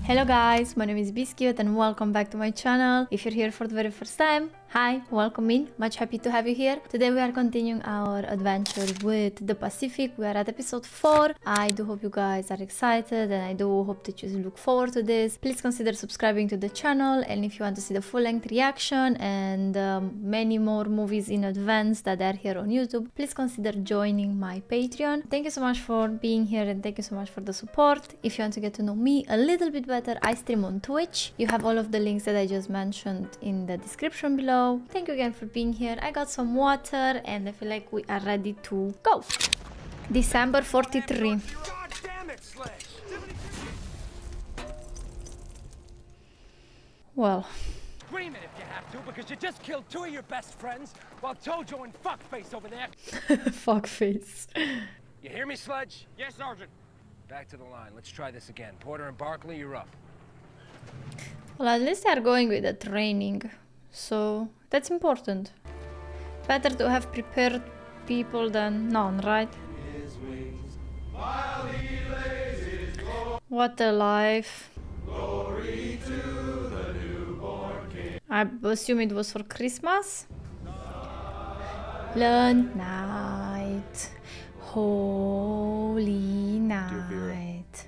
Hello guys, my name is BissCute and welcome back to my channel. If you're here for the very first time, hi, welcome in, much happy to have you here. Today we are continuing our adventure with the Pacific. We are at episode 4. I do hope you guys are excited and I do hope that you look forward to this. Please consider subscribing to the channel, and if you want to see the full-length reaction and many more movies in advance that are here on YouTube, please consider joining my Patreon. Thank you so much for being here and thank you so much for the support. If you want to get to know me a little bit better, I stream on Twitch. You have all of the links that I just mentioned in the description below. Thank you again for being here. I got some water and I feel like we are ready to go. December 43. Well. Scream it if you have to, because you just killed 2 of your best friends while Tojo and Fuckface over there. Fuckface. You hear me, Sledge? Yes, Sergeant. Back to the line. Let's try this again. Porter and Barkley, you're up. Well, at least they are going with the training, so that's important. Better to have prepared people than none, right? What a life. I assume it was for Christmas. Learned night, holy night,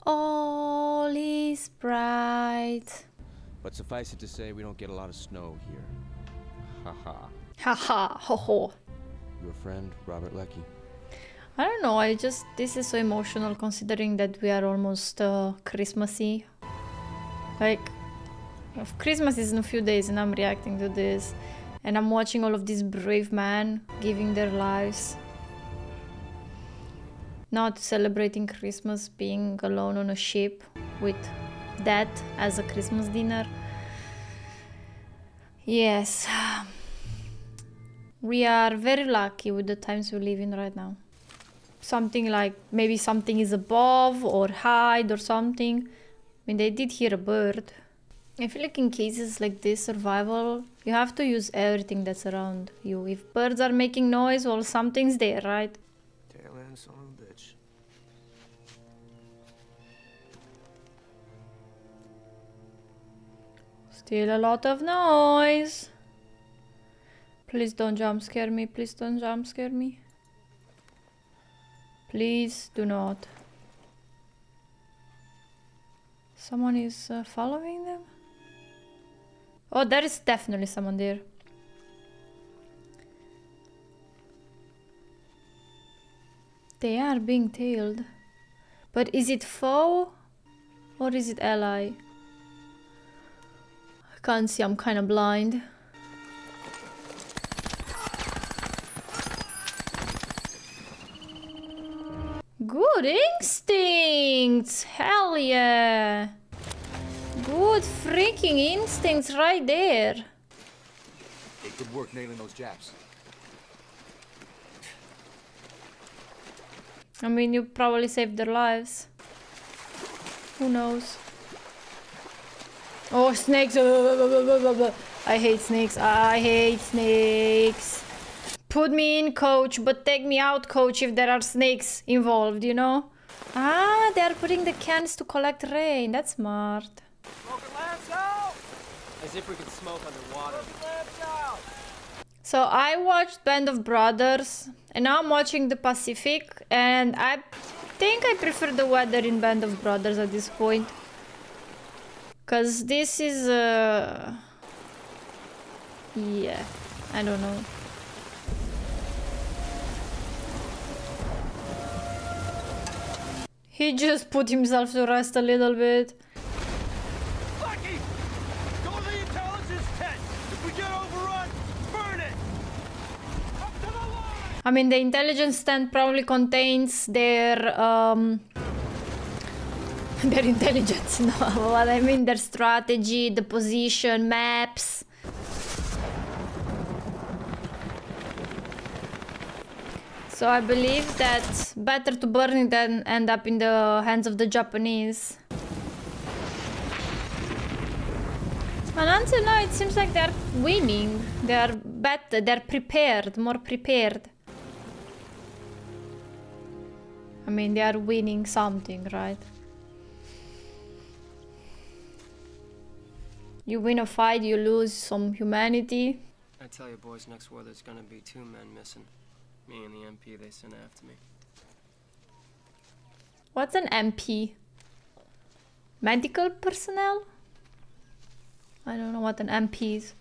all is bright. But suffice it to say, we don't get a lot of snow here. Haha. Haha, ho ho. Your friend, Robert Leckie. I don't know, this is so emotional considering that we are almost Christmassy. Like, Christmas is in a few days and I'm reacting to this. And I'm watching all of these brave men giving their lives. Not celebrating Christmas, being alone on a ship with that as a Christmas dinner. Yes. We are very lucky with the times we live in right now. Something like, maybe something is above or hide or something. I mean, they did hear a bird. I feel like in cases like this, survival, you have to use everything that's around you. If birds are making noise, well, something's there, right? Tail end son of a bitch. Still a lot of noise. Please don't jump scare me. Please don't jump scare me. Please do not. Someone is following them? Oh, there is definitely someone there. They are being tailed. But is it foe or is it ally? I can't see, I'm kind of blind. Good instincts! Hell yeah! Good freaking instincts right there! It could work nailing those Japs. I mean, you probably saved their lives. Who knows? Oh, snakes! I hate snakes. I hate snakes. Put me in, coach, but take me out, coach, if there are snakes involved, you know? Ah, they are putting the cans to collect rain. That's smart. Smoking lamps out! As if we could smoke underwater. Smoking lamps out! So I watched Band of Brothers, and now I'm watching the Pacific, and I think I prefer the weather in Band of Brothers at this point. Cause this is, yeah, I don't know. He just put himself to rest a little bit. Lucky! Go to the intelligence tent! If we get overrun, burn it! Up to the line! I mean, the intelligence tent probably contains their intelligence, no, what I mean, their strategy, the position, maps. So I believe that better to burn it than end up in the hands of the Japanese. And until now, it seems like they're winning. They're better, they're prepared, more prepared. I mean, they are winning something, right? You win a fight, you lose some humanity. I tell you boys, next war there's gonna be 2 men missing. Me and the MP they sent after me. What's an MP? Medical personnel? I don't know what an MP is.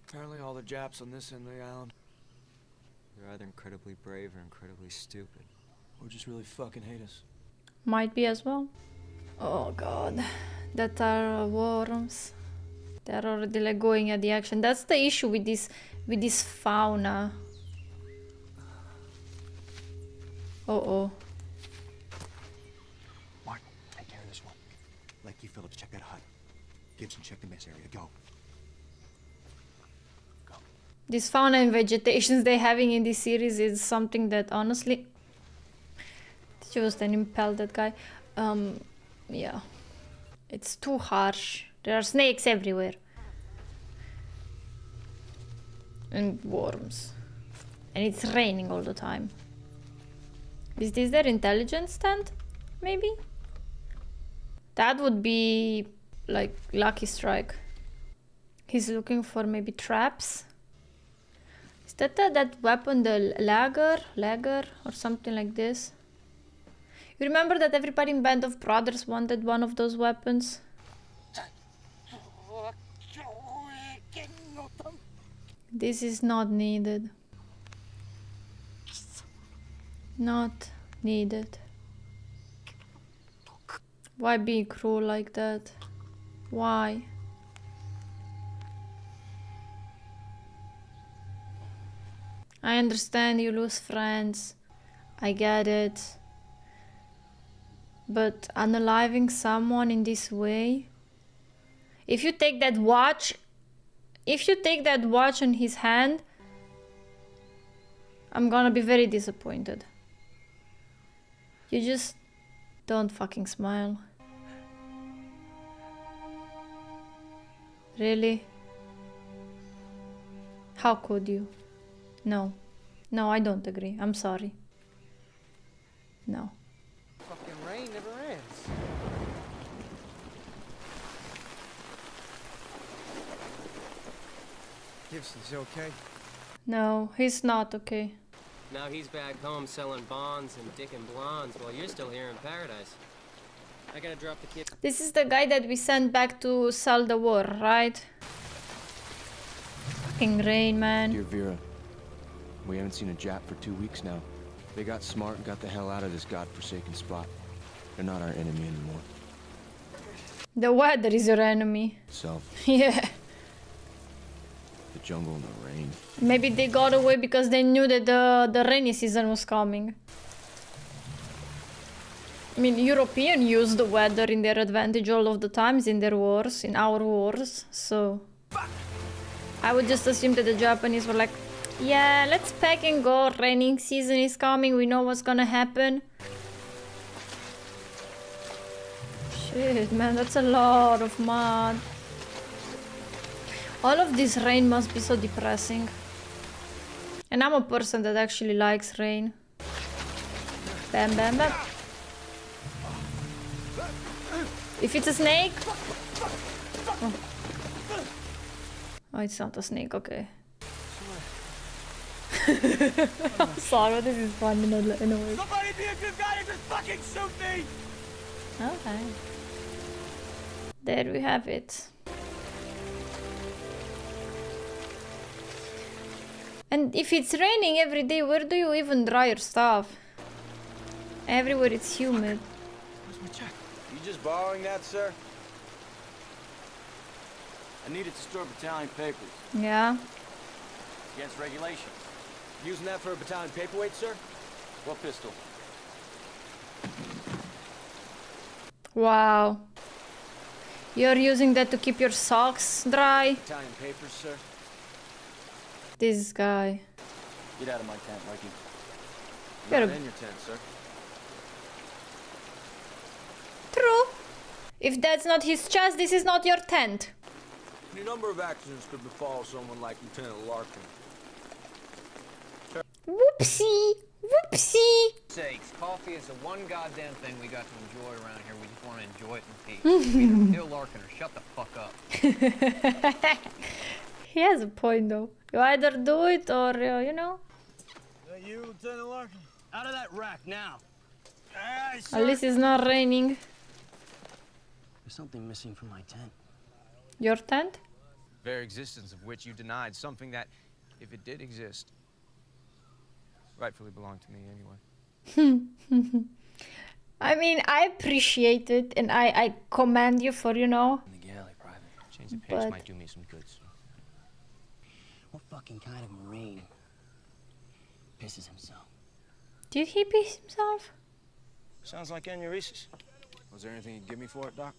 Apparently all the Japs on this end of the island. They're either incredibly brave or incredibly stupid. Or just really fucking hate us. Might be as well. Oh god. That are worms. They're already like going at the action. That's the issue with this fauna. Uh-oh. Mark, take care of this one. Lakey Phillips, check that hut. Gibson, check the mess area. Go. Go. This fauna and vegetations they're having in this series is something that honestly... Did you just impel that guy? Yeah. It's too harsh. There are snakes everywhere. And worms. And it's raining all the time. Is this their intelligence stand? Maybe? That would be like lucky strike. He's looking for maybe traps. Is that that weapon, the Lager or something like this? You remember that everybody in Band of Brothers wanted one of those weapons? This is not needed. Not needed. Why be cruel like that? Why? I understand you lose friends. I get it. But unaliving someone in this way? If you take that watch on his hand, I'm gonna be very disappointed. You just don't fucking smile. Really? How could you? No. No, I don't agree. I'm sorry. No. Fucking rain never ends. Gibson's okay? No, he's not okay. Now he's back home selling bonds and dicking blondes while you're still here in paradise. I gotta drop the kid. This is the guy that we sent back to sell the war, right? Fucking rain, man. Dear Vera, we haven't seen a Jap for 2 weeks now. They got smart and got the hell out of this godforsaken spot. They're not our enemy anymore. The weather is your enemy. So, Yeah. the jungle and the rain. Maybe they got away because they knew that the rainy season was coming. I mean, Europeans use the weather in their advantage all of the times in their wars, in our wars, so... I would just assume that the Japanese were like, yeah, let's pack and go, raining season is coming, we know what's gonna happen. Shit, man, that's a lot of mud. All of this rain must be so depressing. And I'm a person that actually likes rain. Bam, bam, bam. If it's a snake... Oh, oh it's not a snake, okay. Sorry, this is fun in a way. Somebody be a good guy and just fucking shoot me! Okay. There we have it. And if it's raining every day, where do you even dry your stuff? Everywhere it's humid. Where's my check? You just borrowing that, sir? I need it to store battalion papers. Yeah. Against regulations. Using that for a battalion paperweight, sir? What pistol? Wow. You're using that to keep your socks dry? Battalion papers, sir? This guy. Get out of my tent, Mikey. You're Not a- in your tent, sir. True. If that's not his chest, this is not your tent. Any number of accidents could befall someone like Lieutenant Larkin. Whoopsie. Whoopsie! Sakes, coffee is the one goddamn thing we got to enjoy around here. We just want to enjoy it in peace. Either Bill Larkin or shut the fuck up. He has a point though. You either do it or, you know. Is that you, Lieutenant Larkin? Out of that rack now. Aye, At least it's not raining. There's something missing from my tent. Your tent? Very existence of which you denied something that, if it did exist, rightfully belonged to me anyway. I mean, I appreciate it and I commend you for, you know. In the galley, Private. Change the pace But- might do me some good, sir. What fucking kind of Marine pisses himself? Did he piss himself? Sounds like aneurysis. Was there anything you'd give me for it, Doc?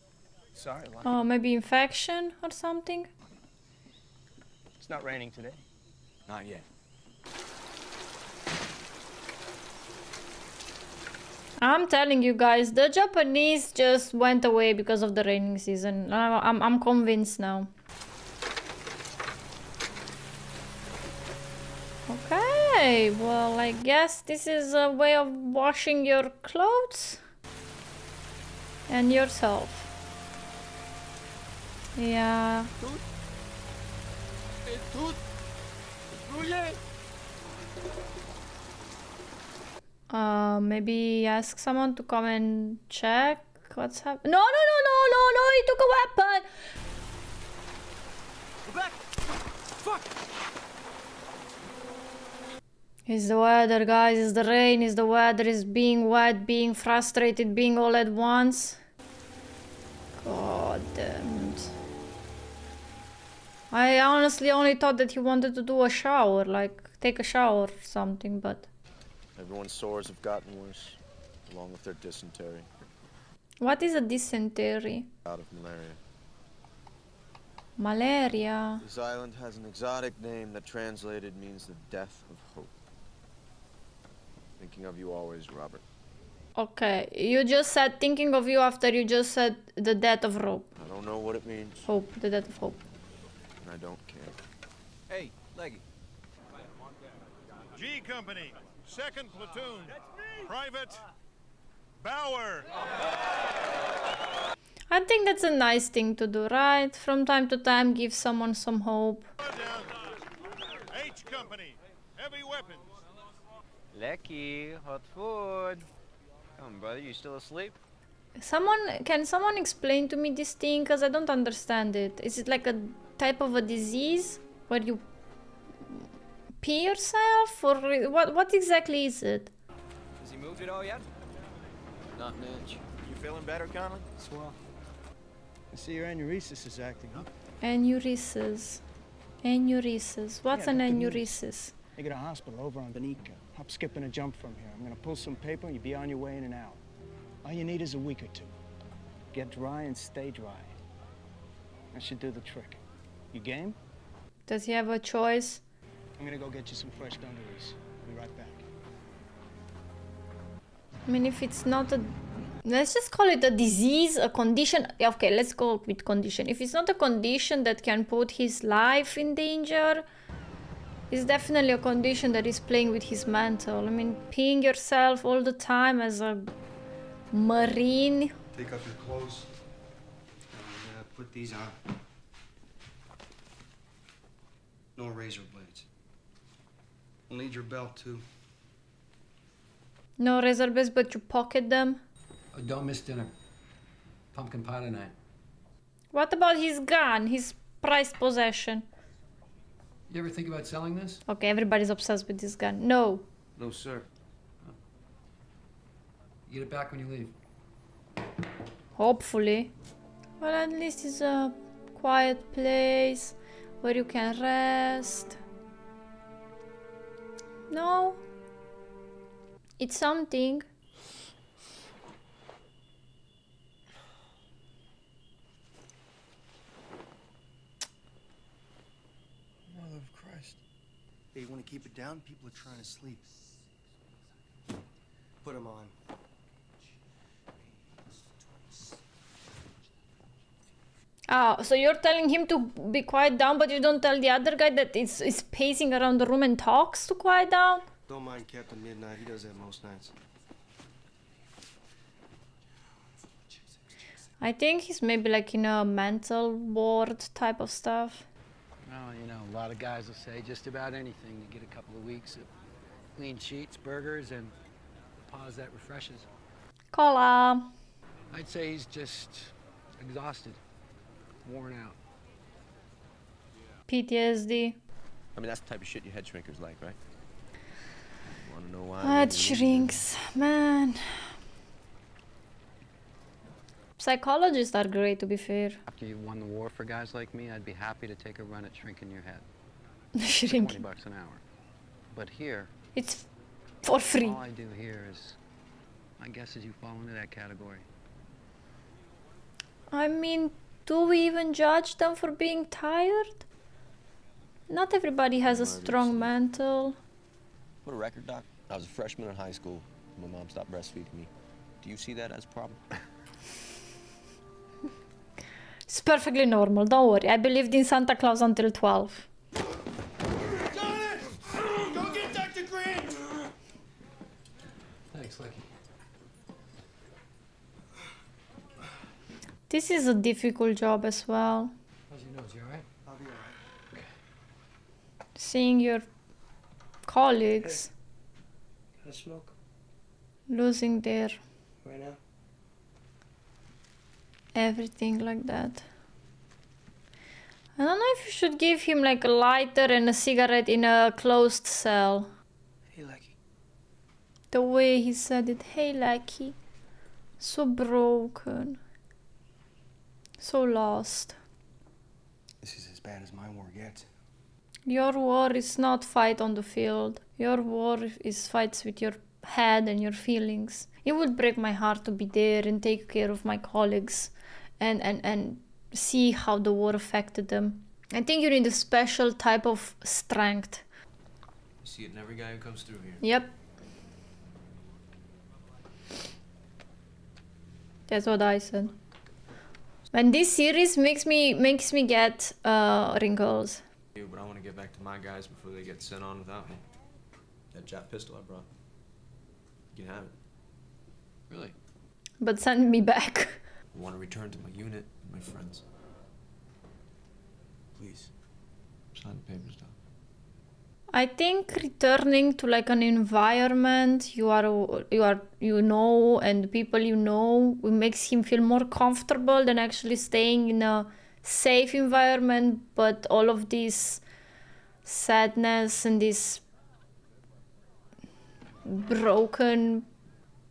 Sorry, Oh, maybe infection or something? It's not raining today. Not yet. I'm telling you guys, the Japanese just went away because of the raining season. I'm convinced now. Okay, well, I guess this is a way of washing your clothes and yourself. Yeah. Maybe ask someone to come and check what's happening. No, he took a weapon! We're back! Fuck! It's the weather, guys, it's the rain, it's the weather, it's being wet, being frustrated, being all at once. God damn it. I honestly only thought that he wanted to do a shower, like take a shower or something, but... Everyone's sores have gotten worse, along with their dysentery. What is a dysentery? Out of malaria. Malaria. This island has an exotic name that translated means the death of hope. Thinking of you always, Robert. Okay, you just said thinking of you after you just said the death of hope. I don't know what it means, Hope, the death of hope. and I don't care. Hey, Leggy. G Company, 2nd Platoon. Private Bauer. I think that's a nice thing to do, right? From time to time, give someone some hope. H Company, heavy weapons. Lecky, hot food. Come on, brother, you still asleep? Can someone explain to me this thing? Because I don't understand it. Is it like a type of a disease where you pee yourself? Or what exactly is it? Has he moved it all yet? Not an inch. You feeling better, Conley? Swell. I see your aneurysис is acting up. Aneurysис. Aneurysis. What's Yeah, an that's the news. aneurysис? They got a hospital over on Banika. Hop, skip, and a jump from here. I'm gonna pull some paper and you'll be on your way in an hour. All you need is a week or two. Get dry and stay dry. That should do the trick. You game? Does he have a choice? I'm gonna go get you some fresh dungarees. I'll be right back. I mean, if it's not a... Let's just call it a disease, a condition. Okay, let's go with condition. If it's not a condition that can put his life in danger, it's definitely a condition that is playing with his mental. I mean, peeing yourself all the time as a Marine. Take off your clothes and put these on. No razor blades. We'll need your belt too. No razor blades, but you pocket them. Oh, don't miss dinner. Pumpkin pie tonight. What about his gun, his prized possession? You ever think about selling this? Okay, everybody's obsessed with this gun. No. No, sir. You get it back when you leave. Hopefully. Well, at least it's a quiet place where you can rest. No. It's something. Mother of Christ. Hey, you want to keep it down? People are trying to sleep. Put them on. Ah, so you're telling him to be quiet down, but you don't tell the other guy that it's pacing around the room and talks to quiet down? Don't mind Captain Midnight. He does that most nights. I think he's maybe like in a mental ward type of stuff. Well, you know, a lot of guys will say just about anything to get a couple of weeks of clean sheets, burgers, and a pause that refreshes. Cola. I'd say he's just exhausted, worn out. PTSD. I mean, that's the type of shit your head shrinkers like, right? Wanna know why? Head shrinks, man. Psychologists are great, to be fair. After you won the war for guys like me, I'd be happy to take a run at shrinking your head. Shrinking. $20 an hour. But here, it's for free. All I do here is, my guess is you fall into that category. I mean, do we even judge them for being tired? Not everybody has a strong mental. What a record, Doc. I was a freshman in high school. My mom stopped breastfeeding me. Do you see that as a problem? It's perfectly normal, don't worry. I believed in Santa Claus until 12. Jonas! Go get Dr. Grant! Thanks, Lucky. This is a difficult job as well. How's your nose? You alright? I'll be alright. Okay. Seeing your colleagues Can I smoke? losing their Right now? everything like that. I don't know if you should give him like a lighter and a cigarette in a closed cell. Hey, Lucky. The way he said it, hey Lucky. So broken. So lost. This is as bad as my war gets. Your war is not fight on the field. Your war is fights with your head and your feelings. It would break my heart to be there and take care of my colleagues and see how the war affected them. I think you need a special type of strength. You see it in every guy who comes through here. Yep. That's what I said. And this series makes me get wrinkles. But I want to get back to my guys before they get sent on without me. That Jap pistol I brought. You can have it. Really? But send me back. I want to return to my unit and my friends. Please, sign the papers, Doc. I think returning to like an environment you know and people you know, it makes him feel more comfortable than actually staying in a safe environment. But all of this sadness and this broken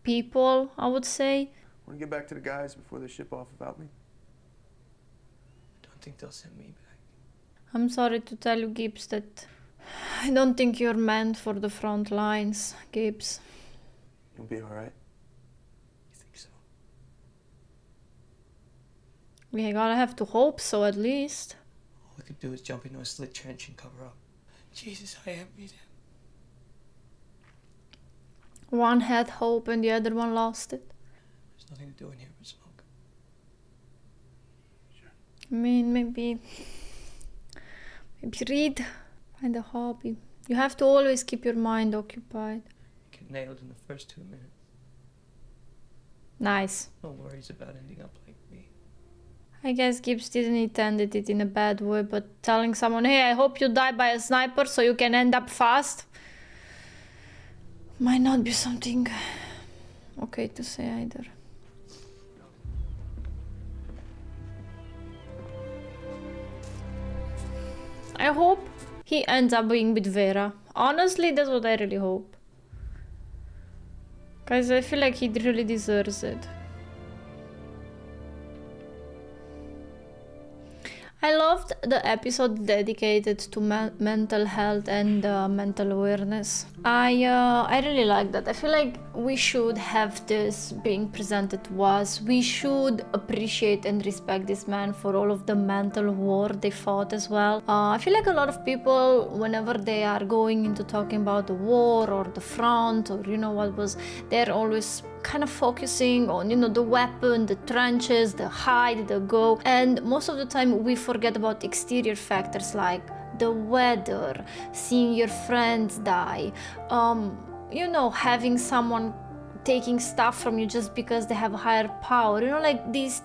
people, I would say. Want to get back to the guys before they ship off without me? Don't think they'll send me back. I'm sorry to tell you, Gibbs, that I don't think you're meant for the front lines, Gibbs. You'll be alright. You think so? We gotta have to hope so, at least. All we could do is jump into a slit trench and cover up. Jesus, I envied him. One had hope and the other one lost it. There's nothing to do in here but smoke. Sure. I mean, maybe read, find a hobby. You have to always keep your mind occupied. Get nailed in the first 2 minutes. Nice. No worries about ending up like me. I guess Gibbs didn't intend it in a bad way, but telling someone, hey, I hope you die by a sniper so you can end up fast, might not be something okay to say either. I hope he ends up being with Vera. Honestly, that's what I really hope. Guys, I feel like he really deserves it. I loved the episode dedicated to mental health and mental awareness. I really like that. I feel like we should have this being presented to us. We should appreciate and respect this man for all of the mental war they fought as well. I feel like a lot of people, whenever they are going into talking about the war or the front or you know what was, they're always kind of focusing on, you know, the weapon, the trenches, the hide, the go, and most of the time we forget about exterior factors like the weather, seeing your friends die, you know, having someone taking stuff from you just because they have a higher power, you know, like this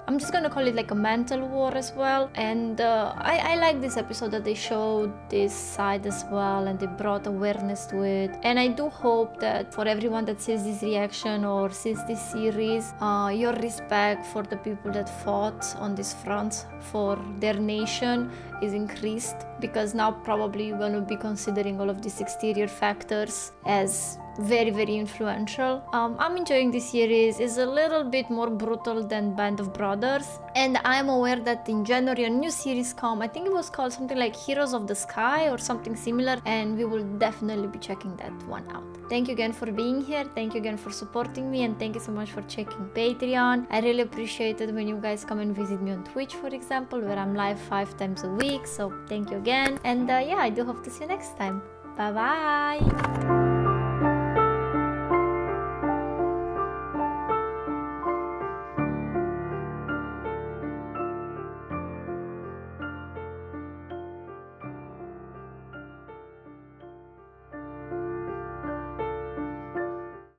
I'm just gonna call it like a mental war as well. And I like this episode that they showed this side as well, and they brought awareness to it. And I do hope that for everyone that sees this reaction or sees this series, your respect for the people that fought on this front for their nation is increased, because now probably you're going to be considering all of these exterior factors as very, very influential. I'm enjoying this series. It's a little bit more brutal than Band of Brothers, and I'm aware that in January a new series come. I think it was called something like Heroes of the Sky or something similar, and we will definitely be checking that one out. Thank you again for being here, thank you again for supporting me, and thank you so much for checking Patreon. I really appreciate it when you guys come and visit me on Twitch, for example, where I'm live 5 times a week, so thank you again. And yeah, I do hope to see you next time. Bye bye.